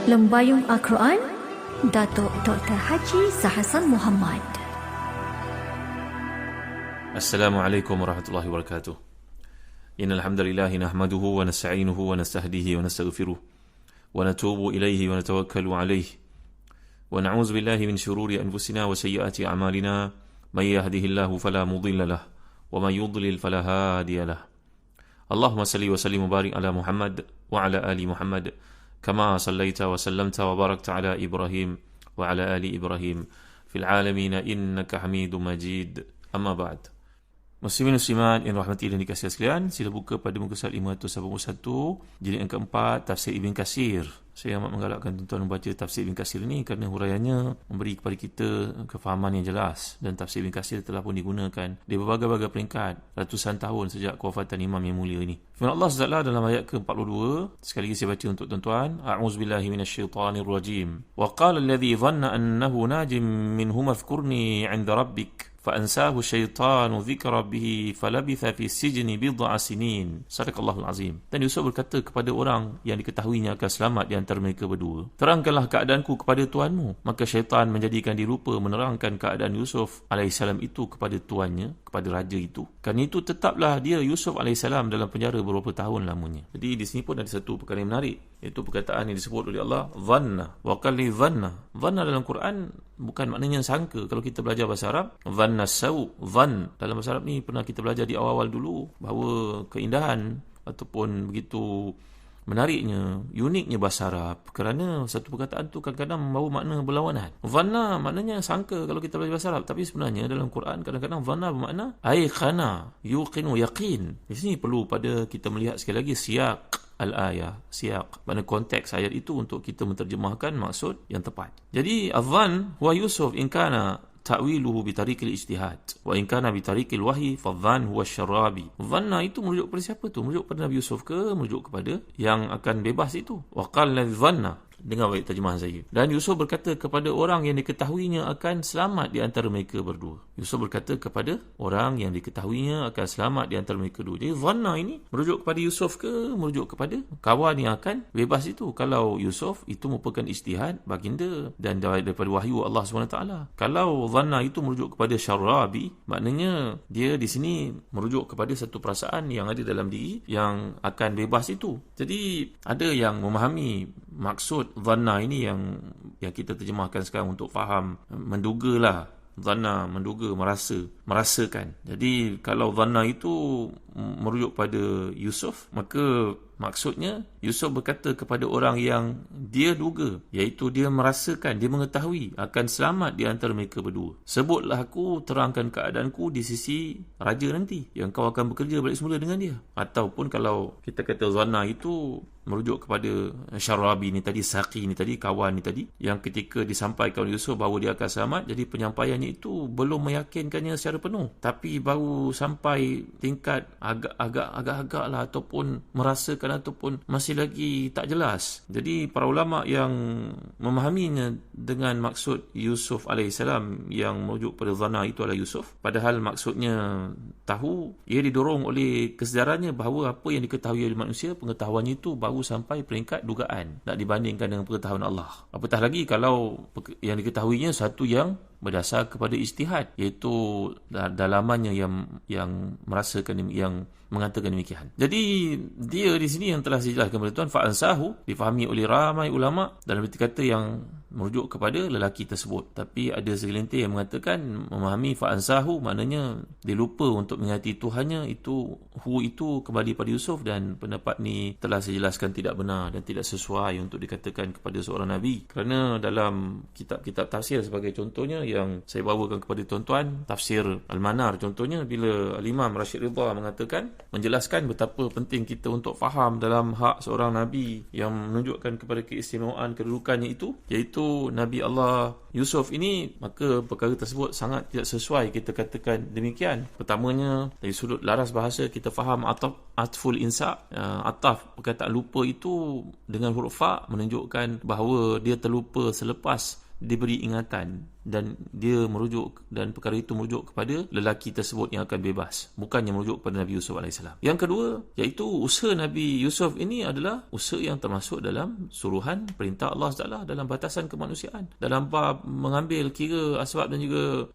Lembayung Al-Quran, Datuk Dr. Haji Zahasan Muhammad. Assalamualaikum warahmatullahi wabarakatuh. Innal hamdalillah nahmaduhu wa nasta'inuhu wa nastahdihi wa nastaghfiruh wa natubu ilayhi wa natawakkalu alayhi wa na'udzu billahi min shururi anfusina wa sayyiati a'malina may yahdihillahu fala mudilla lahu wa may yudlil fala hadiya lahu. Allahumma salli wa sallim wa barik ala Muhammad wa ala ali Muhammad kama sallaita wa sallamta wa barakta ala Ibrahim wa ala ali Ibrahim fil alamin innaka Hamidum Majid. Amma ba'd. Muslimin muslimat yang rahmati dan dikasihi sekalian, sila buka pada muka surat 581 jilid yang keempat, tafsir Ibn Katsir. Saya amat menggalakkan tuan-tuan membaca tafsir Ibn Katsir ini kerana huraiannya memberi kepada kita kefahaman yang jelas, dan tafsir Ibn Katsir telah pun digunakan di berbagai-bagai peringkat ratusan tahun sejak kewafatan Imam yang mulia ini. Firman Allah SWT dalam ayat ke-42, sekali lagi saya baca untuk tuan-tuan. A'udzubillahi minasyaitanirrajim. Wa qala alladhi dhanna annahu najim minhum adhkurni 'inda rabbik فأنساه الشيطان ذكر به فلبث في السجن بضع سنين. Sadaqallahul azim. Dan Yusuf berkata kepada orang yang diketahuinya akan selamat di antara mereka berdua, terangkanlah keadaanku kepada tuanmu. Maka syaitan menjadikan dia lupa menerangkan keadaan Yusuf alaihissalam itu kepada tuannya, kepada raja itu. Kerana itu tetaplah dia Yusuf alaihissalam dalam penjara beberapa tahun lamanya. Jadi di sini pun ada satu perkara yang menarik, iaitu perkataan yang disebut oleh Allah, dhanna. Wa qali dhanna. Dhanna dalam Quran bukan maknanya sangka. Kalau kita belajar bahasa Arab, dhanna sau, dhan dalam bahasa Arab ni pernah kita belajar di awal-awal dulu, bahawa keindahan ataupun begitu menariknya, uniknya bahasa Arab, kerana satu perkataan tu kadang-kadang membawa makna berlawanan. Dhanna maknanya sangka kalau kita belajar bahasa Arab, tapi sebenarnya dalam Quran kadang-kadang dhanna bermakna aiqana, yuqinu, yaqin. Di sini perlu pada kita melihat sekali lagi siaq al-ayah, siaq, mana konteks ayat itu untuk kita menterjemahkan maksud yang tepat. Jadi adhan huwa Yusuf in kana ta'wiluhu bitariqil ijtihad wa in kana bitariqil wahyi fadhan huwa syarabi. Dhanna itu merujuk kepada siapa tu? Merujuk kepada Nabi Yusuf ke merujuk kepada yang akan bebas itu? Wa qala dhanna. Dengar baik terjemahan saya. Dan Yusuf berkata kepada orang yang diketahuinya akan selamat di antara mereka berdua. Yusuf berkata kepada orang yang diketahuinya akan selamat di antara mereka berdua. Jadi dhanna ini merujuk kepada Yusuf ke merujuk kepada kawan yang akan bebas itu? Kalau Yusuf itu merupakan ijtihad baginda dan daripada wahyu Allah SWT. Kalau dhanna itu merujuk kepada syarabi, maknanya dia di sini merujuk kepada satu perasaan yang ada dalam diri yang akan bebas itu. Jadi ada yang memahami maksud dhanna ini yang kita terjemahkan sekarang untuk faham, mendugalah. Dhanna, menduga, merasakan. Jadi kalau dhanna itu merujuk pada Yusuf, maka maksudnya Yusuf berkata kepada orang yang dia duga, iaitu dia merasakan, dia mengetahui akan selamat di antara mereka berdua. Sebutlah aku, terangkan keadaanku di sisi raja nanti, yang kau akan bekerja balik semula dengan dia. Ataupun kalau kita kata dhanna itu merujuk kepada syarabi ni tadi, saqi ni tadi, kawan ni tadi, yang ketika disampaikan oleh Yusuf bahawa dia akan selamat, jadi penyampaiannya itu belum meyakinkannya secara penuh, tapi baru sampai tingkat agak-agak lah, ataupun merasakan, ataupun masih lagi tak jelas. Jadi para ulama yang memahaminya dengan maksud Yusuf alaihissalam yang merujuk pada dhanna itu adalah Yusuf, padahal maksudnya tahu, ia didorong oleh kesedarannya bahawa apa yang diketahui oleh manusia, pengetahuannya itu baru sampai peringkat dugaan, tak dibandingkan dengan pengetahuan Allah. Apatah lagi kalau yang diketahuinya satu yang berdasar kepada ijtihad, iaitu dalamannya yang merasakan, yang mengatakan demikian. Jadi dia di sini yang telah dijelaskan kepada tuan, fa'ansahu, difahami oleh ramai ulama dalam arti kata yang merujuk kepada lelaki tersebut. Tapi ada segelintir yang mengatakan, memahami fa'ansahu maknanya dia lupa untuk mengingati Tuhannya, itu kembali pada Yusuf, dan pendapat ni telah saya jelaskan tidak benar dan tidak sesuai untuk dikatakan kepada seorang Nabi. Kerana dalam kitab-kitab tafsir sebagai contohnya yang saya bawakan kepada tuan-tuan, tafsir Al-Manar contohnya, bila Al-Imam Rashid Ridha mengatakan, menjelaskan betapa penting kita untuk faham dalam hak seorang Nabi yang menunjukkan kepada keistimewaan kedudukannya itu, iaitu Nabi Allah Yusuf ini, maka perkara tersebut sangat tidak sesuai kita katakan demikian. Pertamanya, dari sudut laras bahasa kita faham atful insa, ataf, perkataan lupa itu dengan huruf fa menunjukkan bahawa dia terlupa selepas diberi ingatan. dan dia merujuk, dan perkara itu merujuk kepada lelaki tersebut yang akan bebas, bukannya merujuk kepada Nabi Yusuf AS. Yang kedua, iaitu usaha Nabi Yusuf ini adalah usaha yang termasuk dalam suruhan perintah Allah Taala dalam batasan kemanusiaan, dalam bab mengambil kira asbab dan juga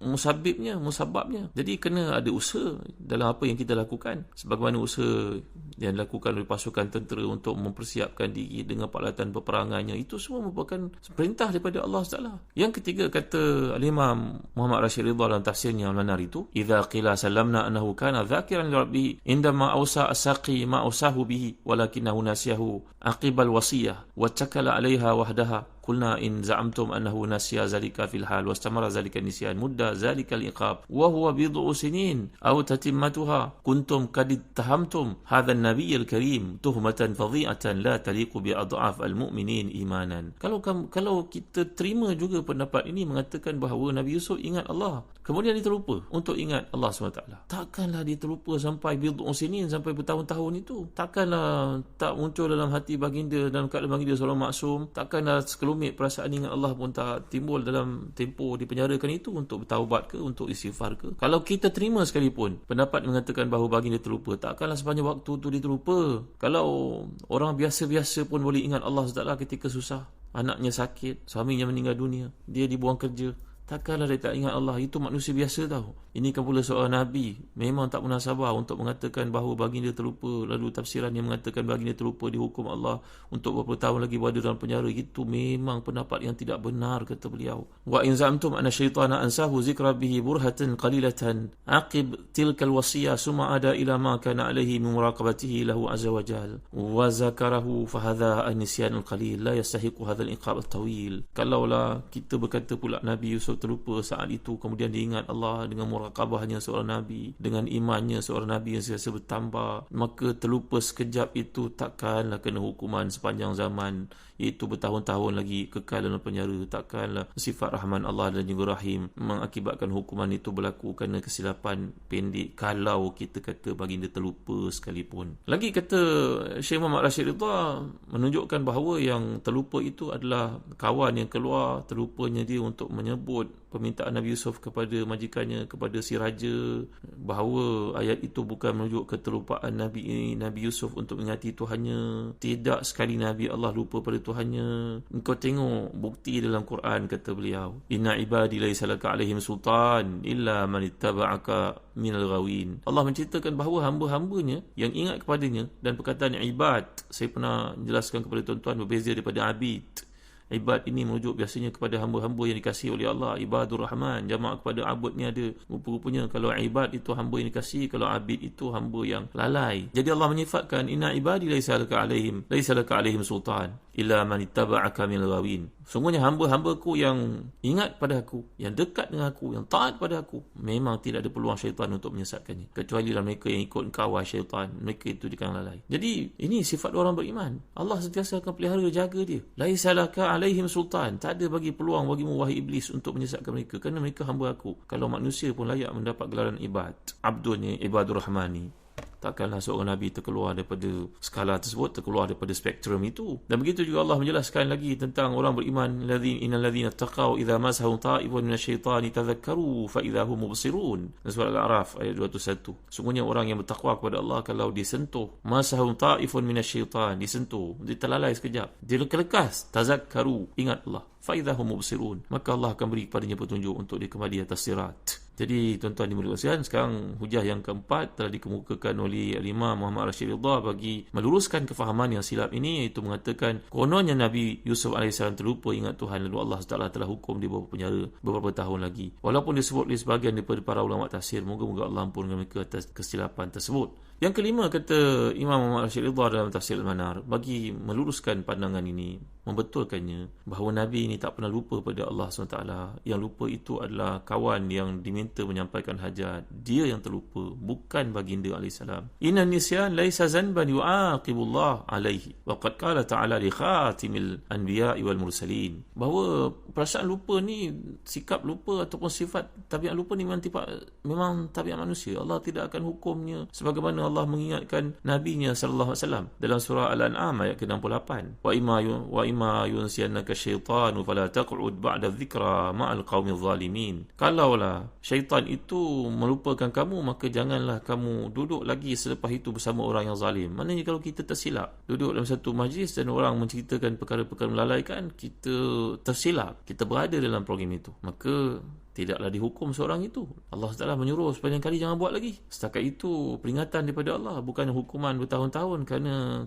musababnya. Jadi kena ada usaha dalam apa yang kita lakukan, sebagaimana usaha yang dilakukan oleh pasukan tentera untuk mempersiapkan diri dengan peralatan peperangannya. Itu semua merupakan perintah daripada Allah Taala. Yang ketiga, kata Al-Imam Muhammad Rashid Ridha dalam tafsirnya Al-Manar itu, idza qila sallamna annahu kana dzakiran li rabbih indama awsa asaqi ma awsahu bihi walakinahu nasiyahu aqibal wasiyah wa takala 'alaiha wahdaha. قلنا إن زعمتم أنه نسي ذلك في الحال واستمر ذلك النسيان مدة ذلك العقاب وهو بضع سنين أو تتمتها كنتم قد اتهمتم هذا النبي الكريم تهمة فظيعة لا تليق بأضعاف المؤمنين إيمانا. Kalau kita terima juga pendapat ini mengatakan bahawa Nabi Yusuf ingat Allah, kemudian dia terlupa untuk ingat Allah SWT. Takkanlah dia terlupa sampai bid'u sinin, sampai bertahun-tahun itu. Takkanlah tak muncul dalam hati baginda, dalam keadaan baginda seorang maksum. Takkanlah sekelumit perasaan ingat Allah pun tak timbul dalam tempoh dipenjarakan itu untuk bertaubat ke, untuk istighfar ke. Kalau kita terima sekalipun pendapat mengatakan bahawa baginda terlupa, takkanlah sepanjang waktu tu dia terlupa. Kalau orang biasa-biasa pun boleh ingat Allah SWT ketika susah, anaknya sakit, suaminya meninggal dunia, dia dibuang kerja, takkanlah dia tak ingat Allah. Itu manusia biasa tahu. Ini kan pula seorang Nabi, memang tak pernah sabar untuk mengatakan bahawa baginda terlupa. Lalu tafsiran yang mengatakan baginda terlupa dihukum Allah untuk beberapa tahun lagi berada dalam penjara, itu memang pendapat yang tidak benar, kata beliau. Wa in zamtum anna syaitana ansahu zikra bihi burhatan qalilatan aqib tilkal wasiyah summa ada ila ma kana alaihi min muraqabatihi lahu azza wa jal wa zakarahu fa hadha an-nisyan al-qalil la yastahiqu hadha al-iqab al-tawil. Kalaulah kita berkata pula Nabi Yusuf terlupa saat itu, kemudian diingat Allah dengan muraqabahnya seorang Nabi, dengan imannya seorang Nabi yang sentiasa bertambah, maka terlupa sekejap itu takkanlah kena hukuman sepanjang zaman, iaitu bertahun-tahun lagi kekal dalam penjara. Takkanlah sifat Rahman Allah dan juga Rahim mengakibatkan hukuman itu berlaku kerana kesilapan pendek, kalau kita kata baginda terlupa sekalipun. Lagi kata Syekh Muhammad Rashid Ridha menunjukkan bahawa yang terlupa itu adalah kawan yang keluar, terlupanya dia untuk menyebut permintaan Nabi Yusuf kepada majikannya, kepada si raja, bahawa ayat itu bukan merujuk keterlupaan Nabi Yusuf untuk mengingati Tuhannya. Tidak sekali Nabi Allah lupa pada Tuhannya. Engkau tengok bukti dalam Quran, kata beliau, inna ibadi laysa laka alaihim sultan illa man ittaba'aka minal ghawin. Allah menceritakan bahawa hamba-hambanya yang ingat kepadanya, dan perkataan ibad, saya pernah jelaskan kepada tuan-tuan, berbeza daripada abid. Ibad ini merujuk biasanya kepada hamba-hamba yang dikasihi oleh Allah, ibadur rahman. Jamak kepada abud ni ada. Rupa-rupanya kalau ibad itu hamba yang dikasihi, kalau abid itu hamba yang lalai. Jadi Allah menyifatkan inna ibadi laysa laka alaihim sultan illa man ittaba'aka minal ghawin. Sungguhnya hamba-hambaku yang ingat pada aku, yang dekat dengan aku, yang taat pada aku, memang tidak ada peluang syaitan untuk menyesatkannya, kecuali mereka yang ikut engkau wahai syaitan. Mereka itu dikang lalai. Jadi ini sifat orang beriman. Allah sentiasa akan pelihara, jaga dia. Laisa laka alaihim sultan. Tak ada bagi peluang bagimu wahai iblis untuk menyesatkan mereka, kerana mereka hamba aku. Kalau manusia pun layak mendapat gelaran ibad, abdulnya ibadur rahmani. Takkanlah seorang Nabi terkeluar daripada skala tersebut, terkeluar daripada spektrum itu. Dan begitu juga Allah menjelaskan lagi tentang orang beriman, innal ladzina taqaw idza masahum ta'ifun minasyaitani tadhakkaru fa idza hum mubsirun. Surah Al-A'raf ayat 201. Sungguhnya orang yang bertakwa kepada Allah, kalau disentuh masahum ta'ifun minasyaitan, disentuh, dia terlalai sekejap, dia lekas tazakkaru, ingat Allah, fa idza hum mubsirun, maka Allah akan beri kepadanya petunjuk untuk dia kembali atas sirat. Jadi tuan-tuan dimuliakan sekalian, sekarang hujah yang keempat telah dikemukakan oleh Imam Muhammad Rashid Ridha bagi meluruskan kefahaman yang silap ini, iaitu mengatakan kononnya Nabi Yusuf AS terlupa ingat Tuhan, lalu Allah SWT telah hukum dia beberapa penjara beberapa tahun lagi. Walaupun disebut oleh sebahagian daripada para ulama tafsir, moga-moga Allah ampunkan mereka atas kesilapan tersebut. Yang kelima, kata Imam Muhammad Rashid Ridha dalam tafsir Al-Manar, bagi meluruskan pandangan ini, membetulkannya bahawa Nabi ini tak pernah lupa pada Allah SWT. Yang lupa itu adalah kawan yang diminta menyampaikan hajat. Dia yang terlupa, bukan baginda AS. Inna nisyan laisa zanban yu'aqibullah alaihi. Wa qad qala ta'ala li khatimil anbiya'i wal mursalin. Bahawa perasaan lupa ni, sikap lupa ataupun sifat tabiat lupa ni memang tabiat manusia. Allah tidak akan hukumnya sebagaimana Allah mengingatkan nabinya sallallahu alaihi wasallam dalam surah Al-An'am ayat ke-68. Wa imma yunsiyannaka syaitanu fala taq'ud ba'da dzikra ma'al qaumidz zalimin. Kalaulah syaitan itu melupakan kamu, maka janganlah kamu duduk lagi selepas itu bersama orang yang zalim. Maknanya kalau kita tersilap duduk dalam satu majlis dan orang menceritakan perkara-perkara melalaikan, kita tersilap, kita berada dalam program itu, maka tidaklah dihukum seorang itu. Allah Ta'ala menyuruh sepanjang kali jangan buat lagi. Setakat itu peringatan daripada Allah, bukan hukuman bertahun-tahun kerana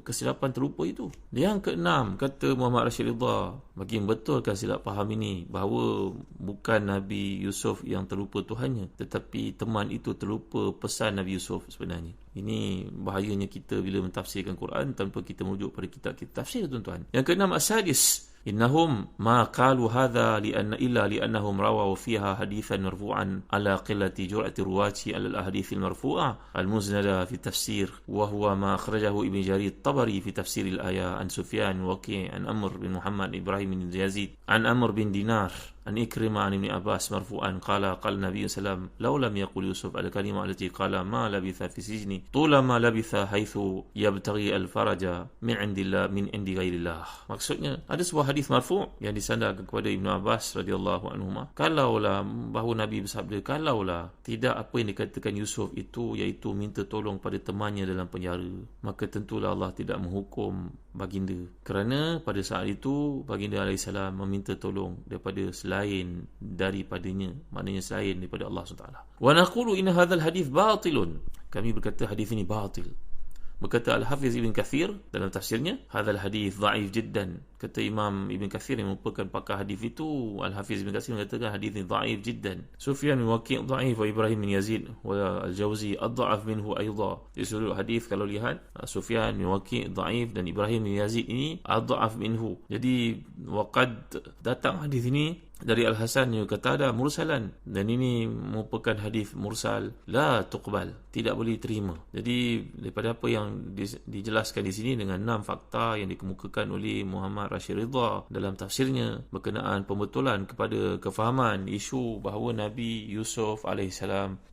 kesilapan terlupa itu. Yang keenam, kata Muhammad Rashid Ridha, bagi membetulkan silap faham ini, bahawa bukan Nabi Yusuf yang terlupa Tuhannya, tetapi teman itu terlupa pesan Nabi Yusuf sebenarnya. Ini bahayanya kita bila mentafsirkan Quran tanpa kita merujuk pada kitab-kitab tafsir, tuan-tuan. Yang keenam, as-sadis, innahum ma qalu hadha li'annahum rawaw fiha hadithan marfu'an ala qillati jur'ati ruwati ala al-ahadith al-marfu'ah al-muznada fi tafsir, wa huwa ma akhrajahu Ibn Jarir at-Tabari fi tafsir al-ayah an Sufyan Waqi' an Amr bin Muhammad Ibrahim bin Yazid an Amr bin Dinar an Ikrimah an Ibn Abbas marfu'an qala Nabi sallam law lam yaqul Yusuf al-kalimah allati qala ma labitha fi sijni tula ma labitha haitsu yabtaghi al-faraja min indi ghairillah. Maksudnya ada sebuah hadis marfu' yang disandarkan kepada Ibn Abbas radhiyallahu anhuma, kalaulah bahawa Nabi bersabda, kalaulah tidak apa yang dikatakan Yusuf itu, iaitu minta tolong pada temannya dalam penjara, maka tentulah Allah tidak menghukum baginda, kerana pada saat itu baginda AS meminta tolong daripadanya, maknanya selain daripada Allah SWT. Wa naqulu inna hadzal hadis batilun, kami berkata hadis ini batil. Berkata Al-Hafiz Ibn Kathir dalam tafsirnya, hadzal hadis dhaif jiddan. Kata Imam Ibn Kathir yang merupakan pakar hadis itu, Al-Hafiz Ibn Kathir mengatakan hadis ini dhaif jiddan. Sufyan bin Waqi' dhaif, wa Ibrahim bin Yazid wa Al-Jawzi adha'af minhu aidha. Di seluruh hadis kalau lihat, Sufyan bin Waqi' dhaif dan Ibrahim bin Yazid ini adha'af minhu. Jadi waqad datang hadis ini dari Al-Hasan Qatadah mursalan, dan ini merupakan hadis mursal la tuqbal, tidak boleh terima. Jadi daripada apa yang dijelaskan di sini dengan 6 fakta yang dikemukakan oleh Muhammad Rashid Ridha dalam tafsirnya berkenaan pembetulan kepada kefahaman isu bahawa Nabi Yusuf AS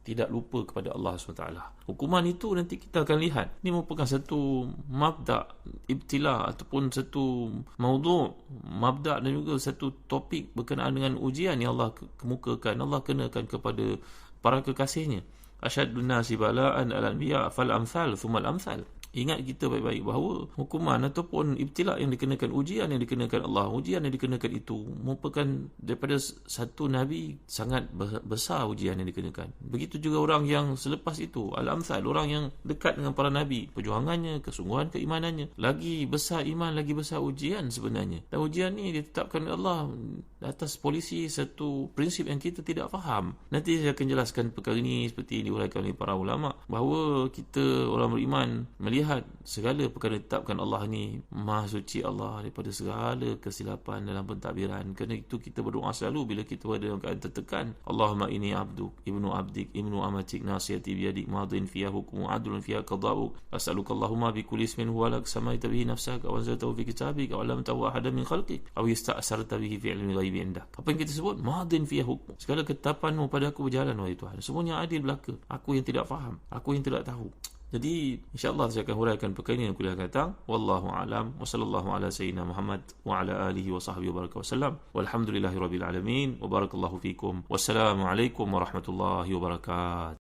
tidak lupa kepada Allah SWT. Hukuman itu nanti kita akan lihat. Ini merupakan satu mabda' ibtila ataupun satu mabda' dan juga satu topik berkenaan dengan ujian yang Allah kemukakan, Allah kenakan kepada para kekasihnya. Asyaddun nasi bala'an al-anbiya fal-amthal thumma al-amthal. Ingat kita baik-baik bahawa hukuman ataupun ibtila yang dikenakan, ujian yang dikenakan Allah, ujian yang dikenakan itu merupakan daripada satu Nabi, sangat besar ujian yang dikenakan. Begitu juga orang yang selepas itu, al-amthal, orang yang dekat dengan para Nabi, perjuangannya, kesungguhan keimanannya, lagi besar iman, lagi besar ujian sebenarnya. Dan ujian ni ditetapkan oleh Allah atas polisi satu prinsip yang kita tidak faham. Nanti saya akan jelaskan perkara ini seperti diuraikan oleh para ulama, bahawa kita orang beriman melihat segala perkara ditetapkan Allah ni maha suci Allah daripada segala kesilapan dalam pentadbiran. Kerana itu kita berdoa selalu bila kita berada dalam keadaan tertekan, Allahumma inni abduk ibnu abdik ibnu amatik nasiyati biyadik madin fiha hukmu adlun fiha qada'uk as'aluka Allahumma bi kulli ismin huwa lak samaita bihi nafsaka wa anzaltahu fi kitabika wa lam tahu ahadan min khalqik aw ista'sarta bihi fi ilmi ghaibi indak. Apa yang kita sebut madin fiha hukmu, segala ketetapanmu pada aku berjalan wahai Tuhan, semuanya adil belaka, aku yang tidak faham, aku yang tidak tahu. Jadi insya-Allah saya akan huraikan perkara ini yang kuliah akan datang. Wallahu a'lam, wa sallallahu ala sayyidina Muhammad wa ala alihi wa sahbihi wa baraka wasallam. Walhamdulillahirabbil alamin wa barakallahu fikum. Wassalamu alaikum warahmatullahi wabarakatuh.